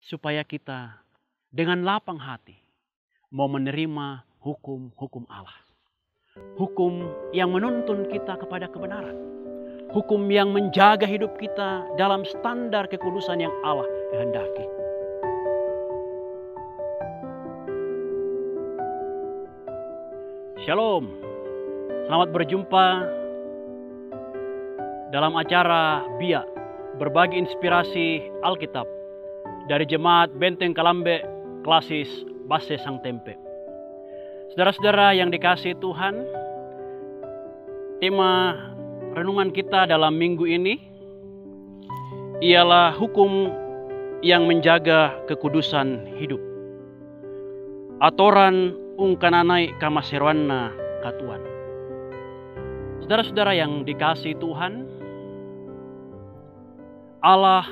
supaya kita dengan lapang hati mau menerima hukum-hukum Allah. Hukum yang menuntun kita kepada kebenaran. Hukum yang menjaga hidup kita dalam standar kekudusan yang Allah kehendaki. Shalom, selamat berjumpa dalam acara BIA, berbagi inspirasi Alkitab dari Jemaat Benteng Kalambe Klasis Basse Sang Tempe. Saudara-saudara yang dikasihi Tuhan, tema renungan kita dalam minggu ini ialah hukum yang menjaga kekudusan hidup. Atoran ungkananai kamaseruanna katuan. Saudara-saudara yang dikasihi Tuhan, Allah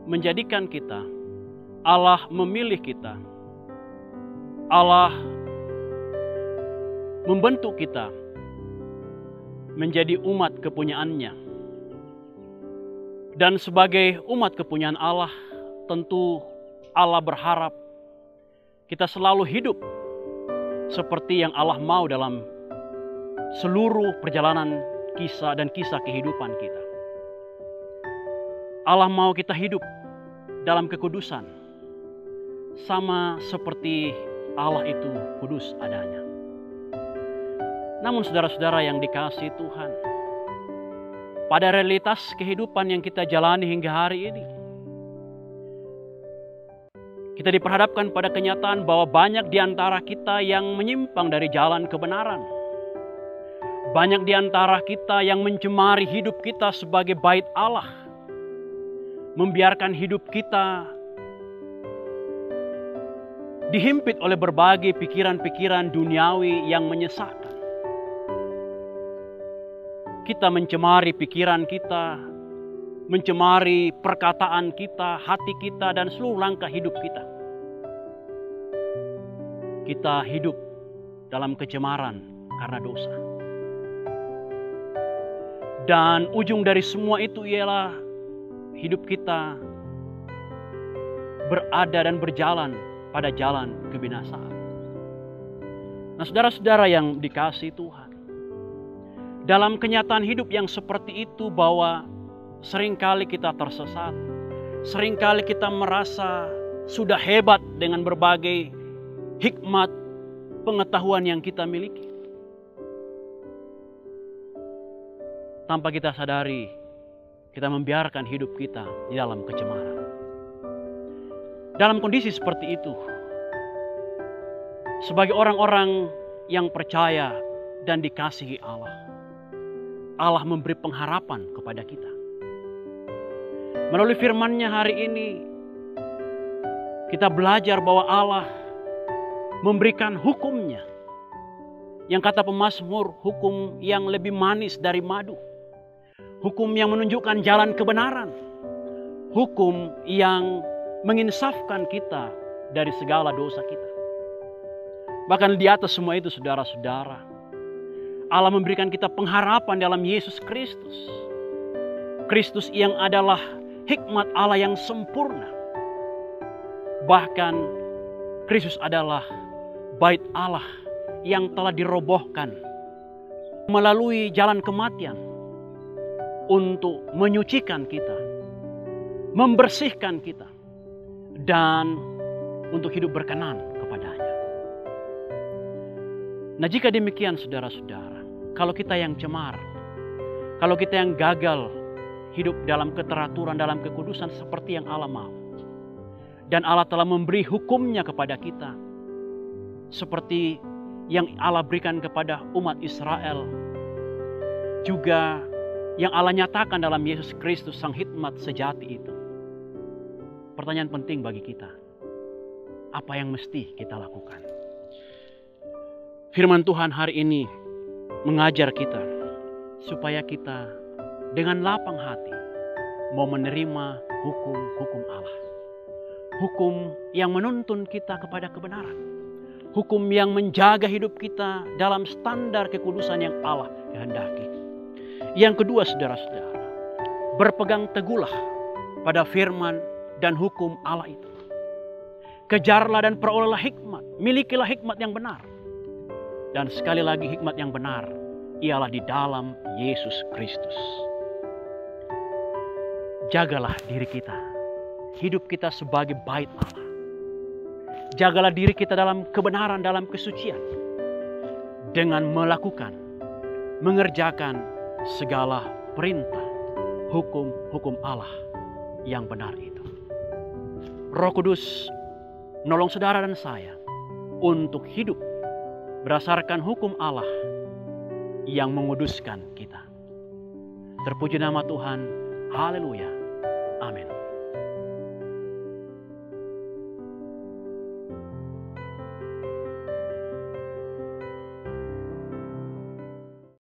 menjadikan kita, Allah memilih kita, Allah membentuk kita menjadi umat kepunyaannya. Dan sebagai umat kepunyaan Allah, tentu Allah berharap kita selalu hidup seperti yang Allah mau dalam seluruh perjalanan kisah dan kisah kehidupan kita. Allah mau kita hidup dalam kekudusan, sama seperti Allah itu kudus adanya. Namun saudara-saudara yang dikasihi Tuhan, pada realitas kehidupan yang kita jalani hingga hari ini, kita diperhadapkan pada kenyataan bahwa banyak di antara kita yang menyimpang dari jalan kebenaran. Banyak di antara kita yang mencemari hidup kita sebagai bait Allah. Membiarkan hidup kita dihimpit oleh berbagai pikiran-pikiran duniawi yang menyesatkan. Kita mencemari pikiran kita, mencemari perkataan kita, hati kita, dan seluruh langkah hidup kita. Kita hidup dalam kecemaran karena dosa. Dan ujung dari semua itu ialah hidup kita berada dan berjalan pada jalan kebinasaan. Nah, saudara-saudara yang dikasihi Tuhan, dalam kenyataan hidup yang seperti itu bahwa seringkali kita tersesat, seringkali kita merasa sudah hebat dengan berbagai hikmat pengetahuan yang kita miliki. Tanpa kita sadari, kita membiarkan hidup kita di dalam kecemaran. Dalam kondisi seperti itu, sebagai orang-orang yang percaya dan dikasihi Allah, Allah memberi pengharapan kepada kita. Melalui firman-Nya hari ini, kita belajar bahwa Allah memberikan hukum-Nya. Yang kata pemazmur, hukum yang lebih manis dari madu. Hukum yang menunjukkan jalan kebenaran. Hukum yang menginsafkan kita dari segala dosa kita. Bahkan di atas semua itu, saudara-saudara, Allah memberikan kita pengharapan dalam Yesus Kristus. Kristus yang adalah hikmat Allah yang sempurna. Bahkan Kristus adalah bait Allah yang telah dirobohkan melalui jalan kematian untuk menyucikan kita, membersihkan kita, dan untuk hidup berkenan kepadanya. Nah, jika demikian saudara-saudara, kalau kita yang cemar, kalau kita yang gagal hidup dalam keteraturan, dalam kekudusan seperti yang Allah mau, dan Allah telah memberi hukumnya kepada kita, seperti yang Allah berikan kepada umat Israel, juga yang Allah nyatakan dalam Yesus Kristus sang hikmat sejati itu. Pertanyaan penting bagi kita, apa yang mesti kita lakukan? Firman Tuhan hari ini mengajar kita supaya kita dengan lapang hati mau menerima hukum-hukum Allah. Hukum yang menuntun kita kepada kebenaran. Hukum yang menjaga hidup kita dalam standar kekudusan yang Allah kehendaki. Yang kedua, saudara-saudara, berpegang teguhlah pada firman dan hukum Allah itu. Kejarlah dan perolehlah hikmat. Milikilah hikmat yang benar. Dan sekali lagi hikmat yang benar ialah di dalam Yesus Kristus. Jagalah diri kita. Hidup kita sebagai bait Allah. Jagalah diri kita dalam kebenaran, dalam kesucian. Dengan melakukan, mengerjakan segala perintah, hukum-hukum Allah yang benar itu. Roh Kudus menolong saudara dan saya untuk hidup berdasarkan hukum Allah yang menguduskan kita. Terpuji nama Tuhan. Haleluya. Amin.